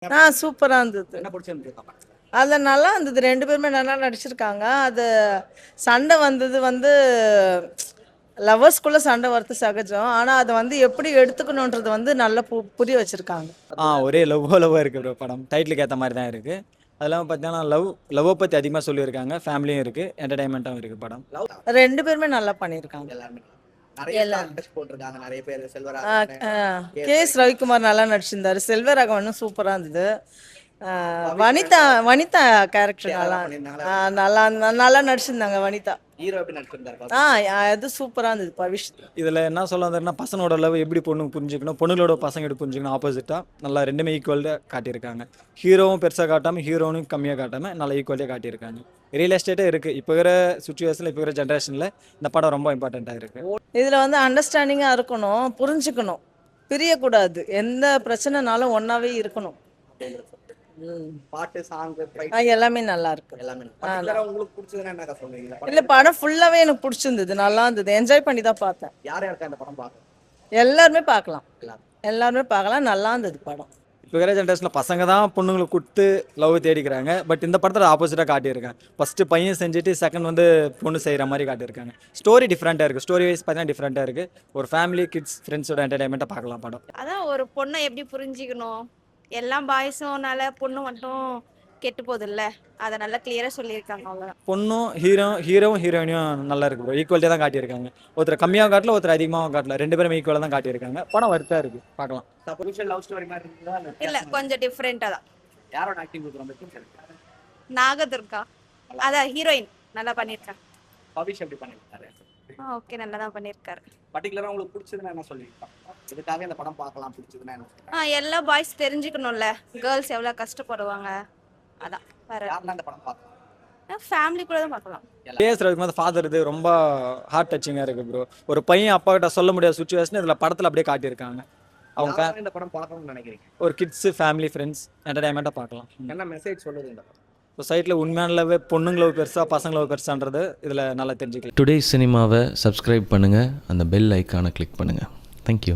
சூப்பரா இருந்தது. என்ன பிடிச்சிருந்தது படம்? அதுல நல்லா இருந்தது. 2 பேருமே நல்லா நடிச்சிருக்காங்க. அது சண்டை வந்தது வந்து லவ்வர்ஸ்குள்ள சண்டை வரது சகஜம். ஆனா அத வந்து எப்படி எடுத்துக்கணுன்றது வந்து நல்லா புரிய வச்சிருக்காங்க. ஒரே லவ்வாக இருக்குது ப்ரோ படம். டைட்டிலுக்கு ஏற்ற மாதிரி தான் இருக்குது. அது இல்லாமல் பார்த்தீங்கன்னா லவ்வை பற்றி அதிகமாக சொல்லியிருக்காங்க. ஃபேமிலியும் இருக்குது, என்டர்டைன்மெண்ட்டாகவும் இருக்குது படம். 2 பேருமே நல்லா பண்ணியிருக்காங்க. எல்லாருமே நிறைய ஸ்டார்ஸ் போட்டிருக்காங்க. நிறைய பேர் ஆ, செல்வராகவன், ஆ, கே.எஸ். ரவிக்குமார் நல்லா நடிச்சிருந்தாரு. செல்வராகவனும் சூப்பரா இருந்தது. வனிதா கேரக்டர் நல்லா நடிச்சிருந்தாங்க. வனிதா ஹீரோ எப்படி நடிச்சிருந்தாரு? அது சூப்பரா இருந்தது. பவிஷ் இதில் என்ன சொல்ல வந்ததுன்னா, பசங்களோட லவ் எப்படி பொண்ணுங்க புரிஞ்சுக்கணும், பொண்ணுங்களோட பசங்க எப்படி புரிஞ்சுக்கணும், ஆப்போசிட்டாக நல்லா ரெண்டுமே ஈக்குவலாக காட்டியிருக்காங்க. ஹீரோவும் பெருசாக காட்டாமல், ஹீரோனும் கம்மியாக காட்டாமல் நல்லா ஈக்குவலாக காட்டியிருக்காங்க. ரியல் எஸ்டேட்டே இருக்குது. இப்போ இருக்கிற சுச்சுவேஷனில், இப்போ இருக்கிற ஜென்ரேஷனில் இந்த படம் ரொம்ப இம்பார்ட்டண்ட்டாக இருக்குது. இதில் வந்து அண்டர்ஸ்டாண்டிங்காக இருக்கணும், புரிஞ்சுக்கணும், பிரியக்கூடாது. எந்த பிரச்சனைனாலும் ஒன்றாவே இருக்கணும். பாட்டு, சாங், எல்லாமே நல்லா இருக்கு. எல்லாமே பர்టిక్యులரா உங்களுக்கு பிடிச்சதுன்னா என்ன சொல்லுவீங்க? இல்லை, படம் ஃபுல்லாகவே எனக்கு பிடிச்சிருந்தது. நல்லா இருந்தது. என்ஜாய் பண்ணி தான் பார்த்தேன். யார் யாருக்கா இந்த படம் பார்க்கணும்? எல்லாருமே பார்க்கலாம். நல்லா இருந்தது படம். இப்போ இருக்கிற ஜென்ரேஷனில் பசங்க தான் பொண்ணுங்களை கொடுத்து லவ் தேடிக்கிறாங்க. பட் இந்த படத்தில் ஆப்போசிட்டாக காட்டியிருக்காங்க. ஃபஸ்ட்டு பையன் செஞ்சுட்டு செகண்ட் வந்து பொண்ணு செய்கிற மாதிரி காட்டியிருக்காங்க. ஸ்டோரி டிஃப்ரெண்ட்டாக இருக்குது. ஸ்டோரி வைஸ் பார்த்தீங்கன்னா டிஃப்ரெண்ட்டாக இருக்குது. ஒரு ஃபேமிலி, கிட்ஸ், ஃப்ரெண்ட்ஸோட என்டர்டைன்மெண்ட்டாக பார்க்கலாம் படம். அதான் ஒரு பொண்ணை எப்படி புரிஞ்சிக்கணும், எல்லாம் பாய்ஸும்னால பொண்ணு மட்டும் கெட்டு போகுதுல்ல, அதை நல்லா கிளியராக சொல்லியிருக்காங்க. அவ்வளோதான். பொண்ணும் ஹீரோவும் ஹீரோயினும் நல்லா இருக்கு ப்ரோ. ஈக்குவலிட்டியாக தான் காட்டியிருக்காங்க. ஒருத்தர் கம்மியாக காட்டல, ஒருத்தர் அதிகமாக காட்டல. 2 பேரும் ஈக்குவலாக தான் காட்டியிருக்காங்க. படம் வருத்தா இருக்குது, பார்க்கலாம். சப்போஸ் லவ் ஸ்டோரி மாதிரி இருக்குதா? இல்லை, கொஞ்சம் டிஃப்ரெண்ட்டாக தான். யாரோட ஆக்டிங் ரொம்ப பிடிச்சிருக்கு? நாகதுர்கா, அதான் ஹீரோயின் நல்லா பண்ணியிருக்காங்க. பவிஷ் எப்படி பண்ணிருக்காரு? ஓகே, நல்லா தான் பண்ணியிருக்காரு. பர்టిక్యులரா உங்களுக்கு பிடிச்சதுன்னா என்ன சொல்லுவீங்க? இதுக்காக இந்த படம் பார்க்கலாம் பிடிச்சதுன்னா என்ன? எல்லா பாய்ஸ் தெரிஞ்சுக்கணும்ல, கேர்ள்ஸ் எவ்வளோ கஷ்டப்படுவாங்க. அதான் வேற யாரெல்லாம் இந்த படம் பார்க்கலாம்? ஃபேமிலி கூட தான் பார்க்கலாம். கே.எஸ். ரவிக்குமார் ஃபாதர் இது ரொம்ப ஹார்ட் டச்சிங்காக இருக்குது ப்ரோ. ஒரு பையன் அப்பா கிட்ட சொல்ல முடியாத சுச்சுவேஷன் இதில் படத்தில் அப்படியே காட்டியிருக்காங்க. அவங்க இந்த படம் பார்க்கணும்னு நினைக்கிறீங்க? ஒரு கிட்ஸு, ஃபேமிலி, ஃப்ரெண்ட்ஸ் என்டர்டைன்மெண்ட்டாக பார்க்கலாம். என்ன மெசேஜ் சொல்லுது இந்த படம்? சொசைட்டியில் உண்மையானவே பொண்ணுங்களோ பெருசாக பசங்களோ பெருசான்றது இதில் நல்லா தெரிஞ்சுக்கலாம். டுடே சினிமாவை சப்ஸ்கிரைப் பண்ணுங்கள், அந்த பெல் ஐக்கானை கிளிக் பண்ணுங்கள். தேங்க்யூ.